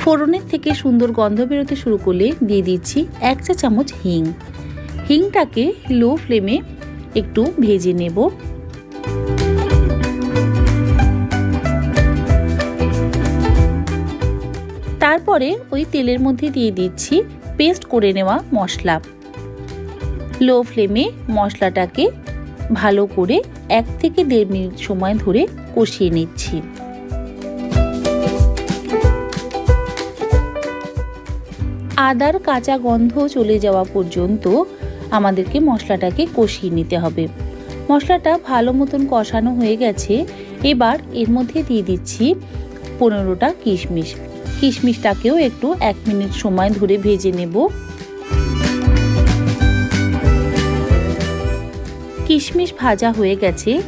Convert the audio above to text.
ফোড়নের থেকে সুন্দর গন্ধ বেরোতে শুরু করলে দিয়ে দিচ্ছি 1 চা চামচ হিং। হিংটাকে লো ফ্লেমে একটু ভেজে নেব। তারপরে ওই তেলের মধ্যে দিয়ে দিচ্ছি পেস্ট করে নেওয়া মশলা। লো ফ্লেমে মশলাটাকে ভালো করে 1 থেকে 1.5 মিনিট সময় ধরে কষিয়ে নিচ্ছি। আদার কাঁচা গন্ধ চলে যাওয়া পর্যন্ত আমাদেরকে মশলাটাকে কষিয়ে নিতে হবে। মশলাটা ভালো মতন কষানো হয়ে গেছে। এবার এর মধ্যে দিয়ে দিচ্ছি 15টা কিশমিশ। কিশমিশটাকেও একটু 1 মিনিট সময় ধরে ভেজে নেব। কিশমিশ ভাজা হয়ে গেছে।